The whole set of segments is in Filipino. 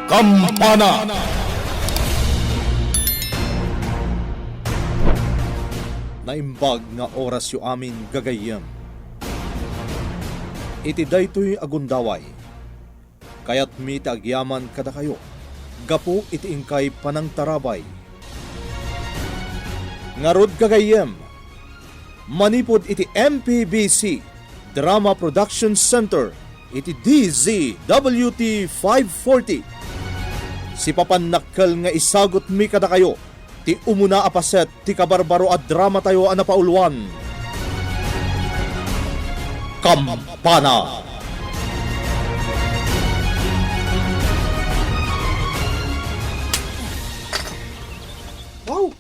Kampana. Naimbag nga oras yu amin gagayem. Iti daytoy agundaway. Kayat mi ti agyaman kada kayo. Gapu iti ingkay panang tarabay. Ngarod gagayem. Manipod iti MPBC Drama Production Center iti DZWT 540. Si papanakkel nga isagot mi kada kayo, ti umuna apaset ti kabarbaro at drama tayo ang napauluan. Kampana! Wow!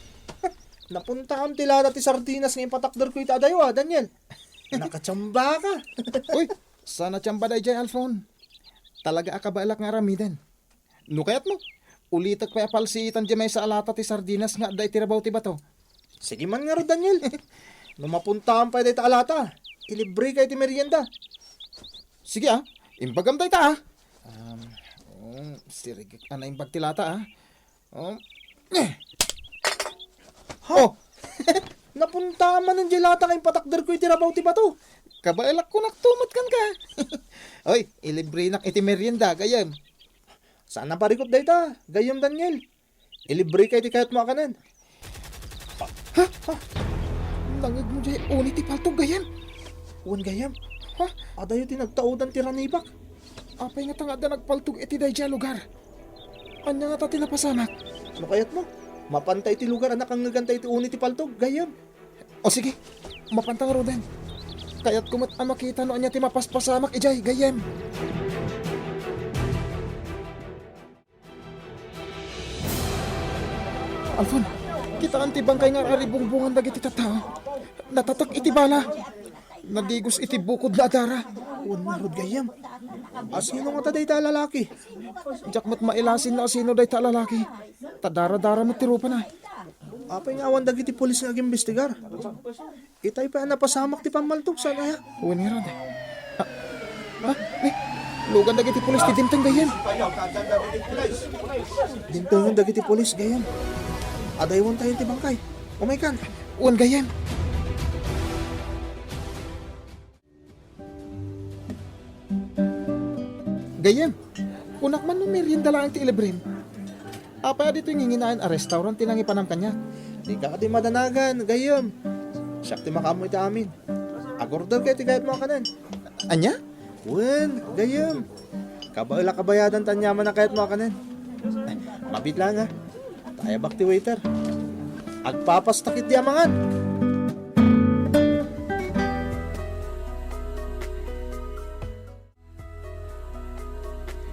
Napunta kang tilada ti sardinas ng ipatakder ko ita adayo Daniel. Nakatsamba ka. Uy, sana tiyamba day dyan, Alfon. Talaga akabalak nga ramiden. No kayat mo, ulitak pa apalsiitan dyan may sa alata ti sardinas nga day tirabaw ti bato. Sige man nga ro Daniel. Nung mapuntaan pa ita alata, ilibre kayo ti merienda. Sige imbagam day ta sirigik na imbag tilata Oh! Napuntaan man ng gelata kayong patakder ko itirabaw ti bato. Kabailak ko naktumot kan ka. Oy, ilibre nak iti merienda, gayam. Sana parikot day ta, gayom Daniel. Ilibre kayo ti kayat mo akanan. Langag mo dyan, uni ti paltog, gayam. Uwan gayam. Adayo ti nagtaudan ti ranibak. Apay nga tanga da nagpaltog iti day dyan lugar. Anya nga ta tinapasamak. Ano kayat mo? Mapantay ti lugar anak ang nagantay ti uni ti paltog, gayam. O sige, mapantang roden. Kaya't kumat ang makita no anya ti mapaspasamak ijay, gayem. Alfon, kita ang tibang kay nga aribungbungan dagiti tatao. Natatak iti bala. Nadigos iti bukod na adara. Uwan nga rod gayam. Asino nga taday ta lalaki? Diyak mat mailasin na asino day ta lalaki. Tadara-dara mo tirupa na. Apay nga awan dagiti polis nga agimbestigar. Itay pa napasamak ti pamaltog sana ya. Uwan nga rod. Lugan dagiti pulis ti dimtang gayem. Dintungan dagiti polis gayam. Adaywan tayo ti bangkay. Umay kan. Uwan gayem. Gayem, kunak man no merienda lang ti ilibrim. Apa dito yung nginginain a restaurant tinangi panam kanya. Di ka ti madanagan, gayam. Siyak ti makamoy ti amin. Agordal kayo ti gayat mo kanan. Anya? Uwan, gayam. Kabaila kabayadan tanyaman na kayat mo kanan. Mabit lang Tayo bak ti waiter. Agpapastakit di amangan.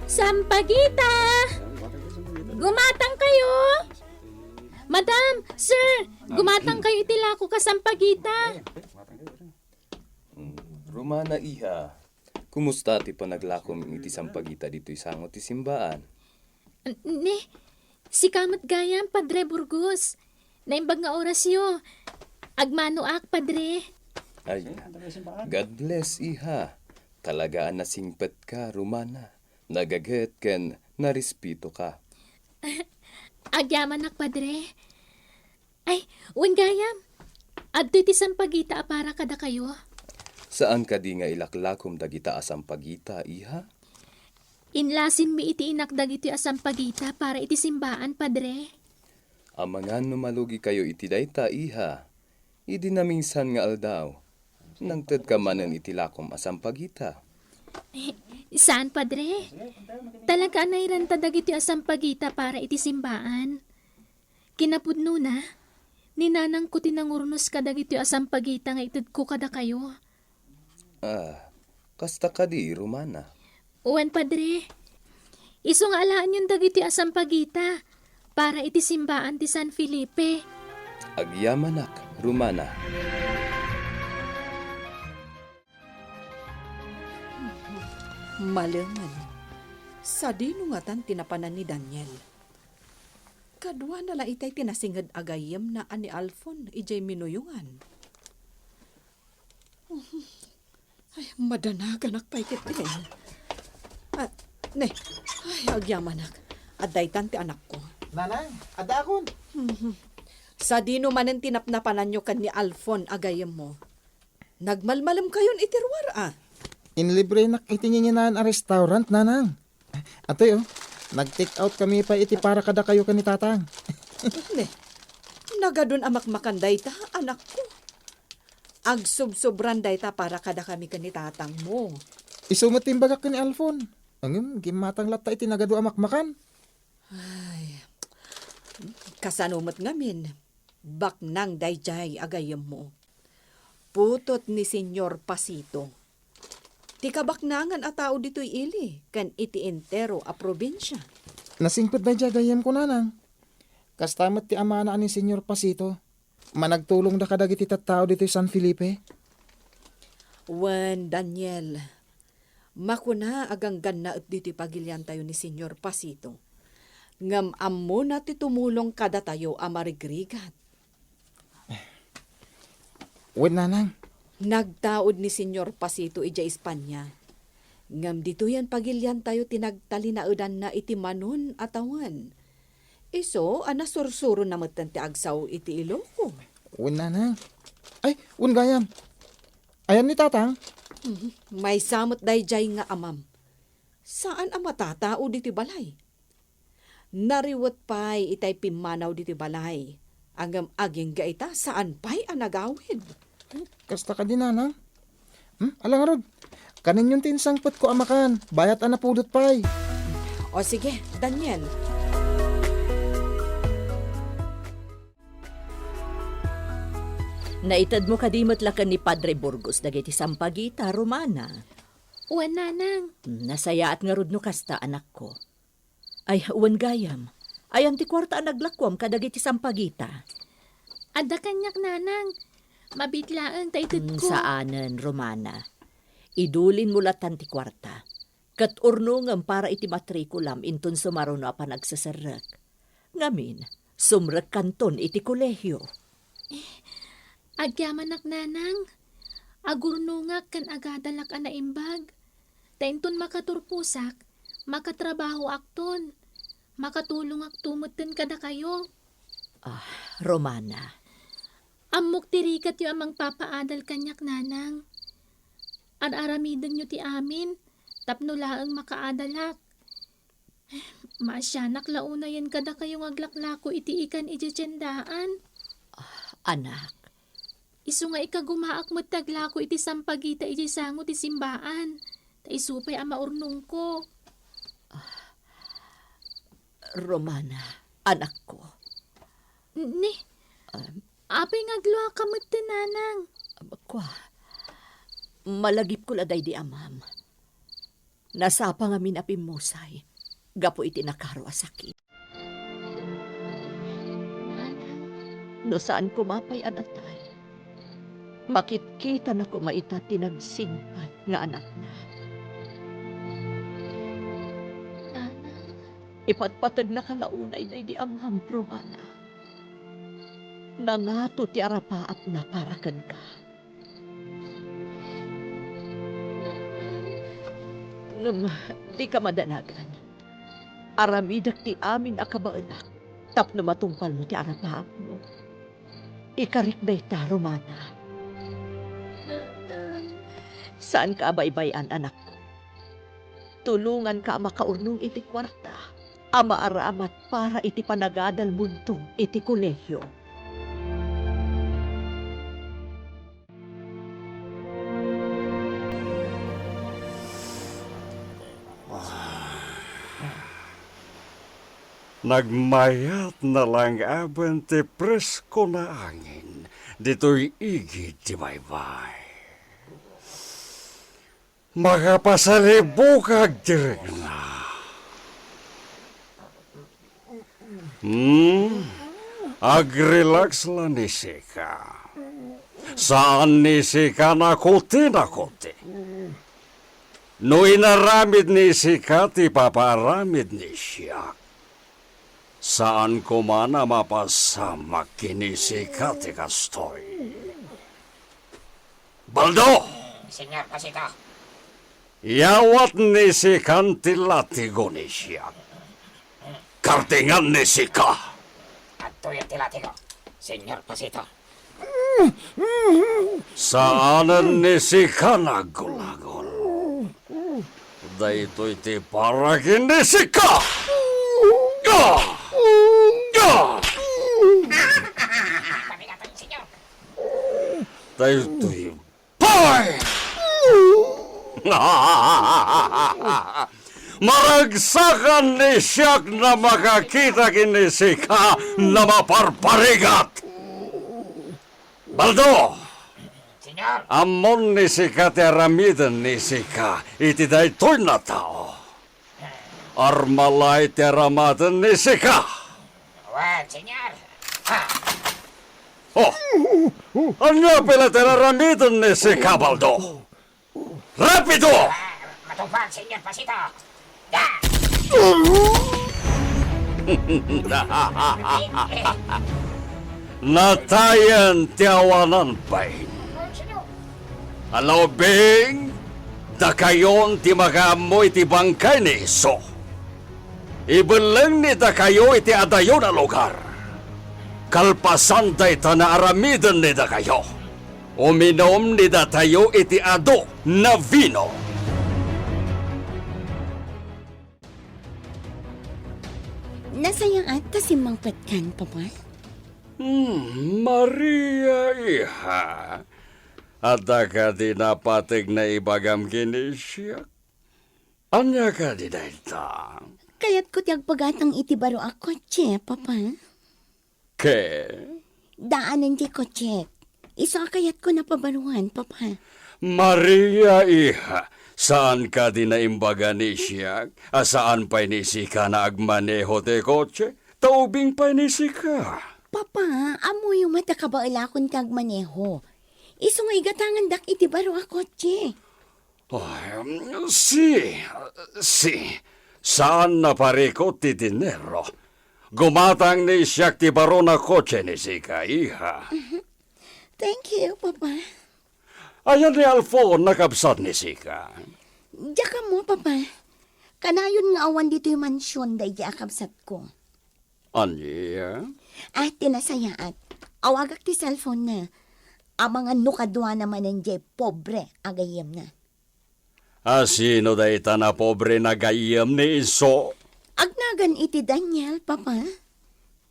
Sampagita! Gumatang kayo! Madam, sir, gumatang kayo itila ko ka sampagita. Romana iha, kumusta ti panaglakom iti sampagita dito isangot ti simbaan? Si kamat gayam, Padre Burgos. Naimbag nga orasyo. Agmano ak, Padre. Ay, God bless iha. Talagaan na singpet ka, Romana. Nagaget ken narispito ka. Agyaman ak, Padre. Ay, uwan gayam. Adto iti sampagita para kada kayo. Saan ka di nga ilaklakom dagita asam pagita, iha? Inlasin mi iti inakdag iti asampagita para iti simbaan, Padre. Amangan numalugi kayo iti dayta, iha. Idi na minsan nga aldaw. Nangted ka manen iti lakom asam pagita. Saan, Padre? Talaga anayran tadag iti asampagita para iti simbaan. Kinapudno na, ninanang ko tinangurnos kadag iti asampagita nga itud ko kada kayo. Kasta ka di, Romana. Uwan, Padre. Iso nga alaan yung dagiti asampagita para iti simbaan ti San Felipe. Agyamanak, Romana. Malangan. Sa dinungatan tinapanan ni Daniel. Kadwa na la itay tinasingad agayem na ani Alfon ijay minuyungan. Ay, madanagan akpay kitin. Ne, ay, agyamanak. Adaytan ti anak ko. Nanang, ada akon. Sa dino manen tinapnapanan nyo kan ni Alfon agayem mo. Nagmalmalam kayon itirwar ah. Inlibre nak itinginginan a restaurant, nanang. Atoy, nag-take out kami pa iti para kada kayo kan ni tatang. Ne, nagadun amak makanday ta, anak ko. Agsubsobran day ta para kada kami kan ni tatang mo. Isumat timbagak ka ni Alfon. Angin, gimatang lata iti nagadu amak makan. Kasanumat ngamin, baknang dayjay agayem mo. Putot ni Senyor Pasito. Ti kabaknangan a tao dito'y ili, kan iti entero a probinsya. Nasingpit na gayam ko, nanang. Kastamat ti amana ni Senyor Pasito. Managtulong na kadag iti tattao dito San Felipe. Wen, Daniel, makuna agang ganna at dito'y pagilyan tayo ni Senyor Pasito. Ngam ammo na ti tumulong kada tayo a marigrigat. Wen, nanang. Nagtaod ni Senyor Pasito ija Espanya. Ngam dito yan pagilyan tayo tinagtalinaudan na iti manon atawan. Iso, anasursuro na matan ti agsaw iti iloko. Wen, nanang. Ay, wen gayam. Ayan ni tatang. May samot dayjay nga amam. Saan ang matatao diti balay? Nariwat pa'y itay pimanaw diti balay. Angam aging gaita saan pa'y anagawid. Kasta ka din, nanang. Alang arod. Kanin yung tinsangpot ko amakan. Bayat anapudot pa'y. O sige, Daniel. Naitad mo kadimot lakan ni Padre Burgos dagiti Sampaguita, Romana. Uwan, nanang. Nasayaat nga rod no kasta, anak ko. Ay, uwan gayam. Ayan ti kwarta naglakwam kadagiti Sampaguita. Ada kanyak, nanang. Mabitlaan ta itid ko. Saanen, Romana. Idulin mo latan ti kwarta. Kat urnungam para iti matrikulam intun sumaro no apa nagsasarak. Ngamin, sumrak kanton iti kolehyo. Agyamanak, nanang. Agurnungak kan agadalak ana imbag. Tainton makaturpusak, makatrabaho akton. Makatulong aktumuten kada kayo. Romana, Amok tirikat yu amang papaadal kanyak, nanang. Ar-aramideng yu ti amin, tapno laang makaadalak. Maasyanak launa yan kada kayong aglaklako iti ikan ijajendaan. anak, Isu nga ikagumaak mo't taglako iti Sampaguita iti sango ti simbaan. Ta isupay ang maurnong ko. Romana, anak ko. Ni, apay nga gluha ka mo't nanang. Kwa, malagip ko laday di amam. Nasapa nga minapimusay, gapo iti nakarwa sakit. No saan kumapay anatay, makitkita na kumaita tinagsimpan nga anak na. Ipatpatag na kalaunay na di amam, Romana. Nangato ti arapaat na parakan ka. Di ka madanagan. Aramidak ti amin akabaanak. Tapno matungpal mo ti arapaat mo. Ikarik na ita, Romana. Saan ka abaybayan, anak ko? Tulungan ka makaurnong iti kwarta. Ama aramat para iti panagadal mundo iti kolehyo. Nagmayat na lang aban ti presko na angin, dito'y igid ti baybay. Makapasalibukag direk na. Agrelax la ni Sika. Saan ni Sika nakuti? No inaramid ni Sika, ti paparamid ni siya. Saan ko man na mapasama kinisika ti kastoy? Baldo! Senyor Pasito. Yawat ni si kantila ti gonisyak. kartingan ni Sika. At tuyo tilatigo, Senyor Pasito. Saanan ni Sika nagulagol. Daytoy ti parakin ni Sika. Pamigatan, Senyor. Daytoy pay! Maragsakan ni Siak na makakita kini Sika na maparparigat. Baldo! Senyor, Amon ni Sika ti aramidan ni Sika iti daytoy na tao. Armalay ti aramadan ni Sika. what, Senyor? Oh! Anya pala ti aramidan ni Sika, Baldo? Rapido! Matupad, Senyor Pasito. Da! Natayan tiawanan pain. Alaw bing, da kayon ti magamoy ti bangkay ni Iso. Ibeleng ni da kayo iti adayo na lugar. Kalpasan day na aramidan ni da kayo. Uminom ni da tayo iti ado na vino. Nasayang ata si Mang Petkan, Papa? Maria iha. Ada ka di napatig na ibagam kini siya. Anya ka di dayta. Kaya't ko tiyag pagatang itibaro ako, Che, Papa. Ke? Daanan di ko, Che. Isa kayat ko napabaruhan, Papa. Maria iha. Saan ka di na imbaga ni siya? Asaan pa ni Sika na agmaneho te kotse? Taubing pa ni Sika. Papa, amo yung mata ka ba ilakon kag maneho? Iso nga igatangan dak itibaro ako, Che. Si. Saan na pariko ti dinero? Gumatang ni siya ti baro na kotse ni Sika, iha. Thank you, Papa. Ayan ni Alfon nakabsat ni Sika. Diya ka mo, Papa. Kanayon nga awan dito yung mansyon day di akabsat ko. Anya? At tinasayaat. Awagak ti cellphone na. Ang mga nukadwa naman ng jay pobre agayem na. Sino da ita na pobre na gayam ni Iso? Agnagan iti Daniel, Papa.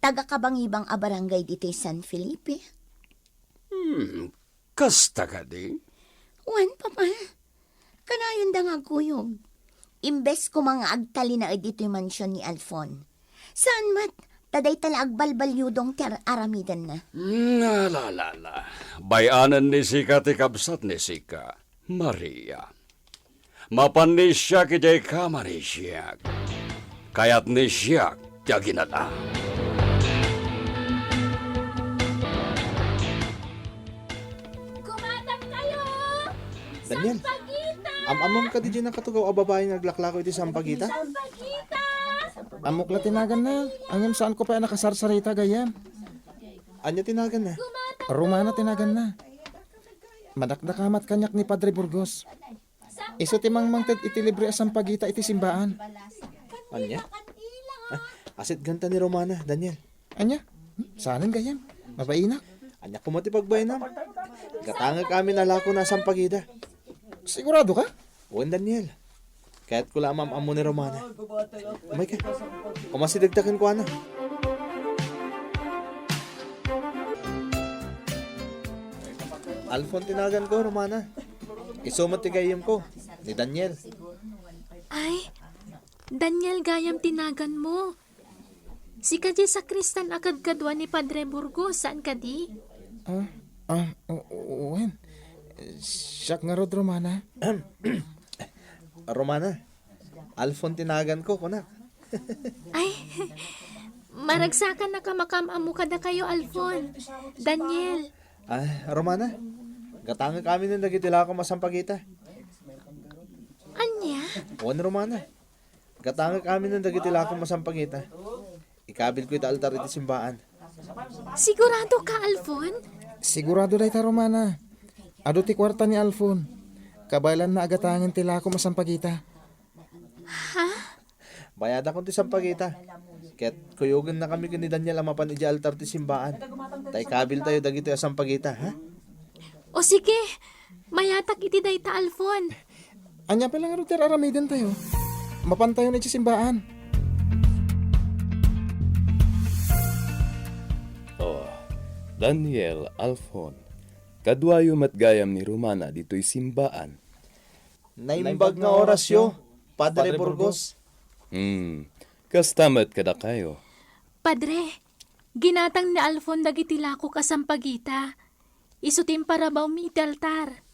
Taga-kabangibang a barangay dito San Felipe. Kasta ka di? Wan, Papa. Kanayon da nga kuyog. Imbes ko mga agtali na dito yung mansyon ni Alfon. Saan mat? Taday tala agbalbalyudong ter aramidan na. Nalalala. Bayanan ni Sika ti kabsat ni Sika. Maria. Mapan ni siya kijay kama ni siya. Kayat ni siya tiya ginala. Kumatang kayo! Daniel, amam ka di dyan nakatugaw a babae naglaklako iti sampagita? Sampagita! Amok la tinagan na. Angam saan ko pa nakasarsarita gayam. Anya tinagan na? Romana tinagan na. Madakdakamat kanyak ni Padre Burgos. Iso timang mangted iti libre asang pagita iti simbaan. Anya? Asit ganta ni Romana, Daniel. Anya? Saanan gayam? Mabainak? Anya kumati pagbayan na. Gatanga kami nalako na sampagita. Sigurado ka? Uwan, Daniel. Kaya't ko lamam amo ni Romana. Umay ka. Kumasidagdagan ko ana. Alfon tinagan ko, Romana. Isumat tigayim ko. Ni Daniel. Ay, Daniel gayam tinagan mo. Si kadya sa Kristan agad kadwa ni Padre Burgos, saan ka di? Uwan. Siyak nga rod, Romana. Romana, Alfon tinagan ko, kunak. Ay, maragsakan na kamakamamu kada kayo, Alfon. Daniel. Romana, gatanga kami ng dagitila ko masampagita. Anya? Uwan, Romana. Gatanga kami ng dagitila ko masampagita. Ikabil ko ita altar iti simbaan. Sigurado ka, Alfon? Sigurado day ta, Romana. Ado ti kwarta ni Alfon. Kabalan na agatangin tila ko masampagita. Ha? Bayada ko ti sampagita. Ket kuyogan na kami ni Daniel amapan iti altar ti simbaan. Tay kabil tayo dagito asang pagita, ha? O sige, mayatak iti dayta Alfon. Anya pa lang iti aramiden tayo. Mapantayo na iti simbaan. Oh, Daniel, Alfon, kadwayo matgayam ni Romana dito'y simbaan. Naimbag nga orasyo, Padre Burgos. Kastamat kada kayo. Padre, ginatang ni Alfon dagiti lako kasampagita. Isutim para baw mi iti altar.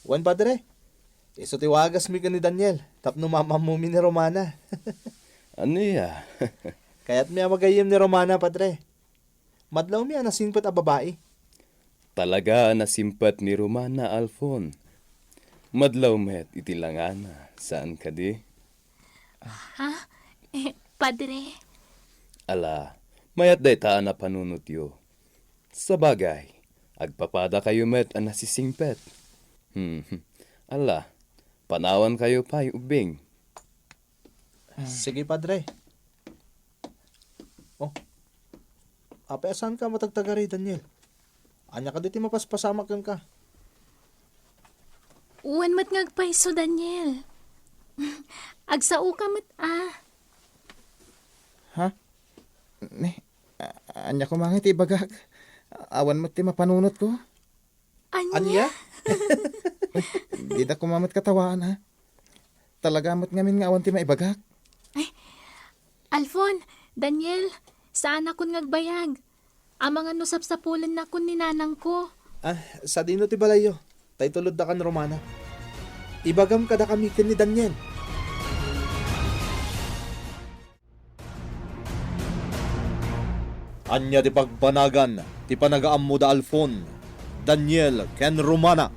Wan, Padre. Iso tiwagas mi ka ni Daniel. Tapno mamamumi ni Romana. Ano ya? Kaya't mi magayim ni Romana, Padre. Madlaw mi anasingpet a babae. Talaga na simpat ni Romana, Alfon. Madlaw met itilangana. Saan ka di? Ha? Padre, Ala, mayat day taan na panunot yo. Sa bagay, agpapada kayo met ang nasisingpet. Ala, panawan kayo pa'y ubing. Sige, Padre. Oh, asan ka matagtagari, Daniel? Anya ka diti mapaspasamak ka. uwan mat ngagpaiso Daniel. Agsao ka mat Ha? Anya ko mangit ibagak. Awan mo ti mapanunot ko. Anya? Di na kumamit katawaan ha. Talaga mo't ngamin nga awan ti maibagak. Alfon, Daniel, saan akon ngagbayag? Amang ano sapsapulan na kun ni nanang ko. Sa dino ti balayo. Tay tulod da kan Romana. Ibagam kada kami ken ni Daniel. Anya ti pagbanagan, ti panagaam mo da Alfon, Daniel ken Romana.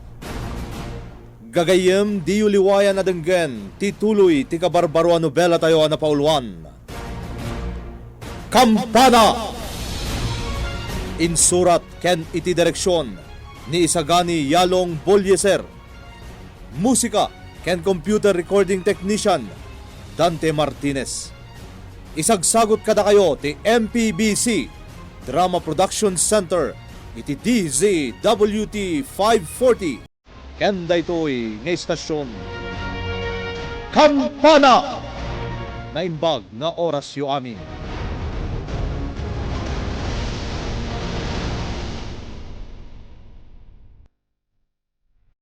Gagayem di uliwayan na denggen, ti tuloy ti kabarbaroan nobela tayo na pauluan. Kampana! Insurat ken iti direksyon ni Isagani Yalong Bolyeser. Musika ken computer recording technician Dante Martinez. Isagsagot kada kayo ti MPBC Drama Production Center iti DZWT 540. Ken daytoy nga istasyon Kampana! Naimbag nga oras yu amin.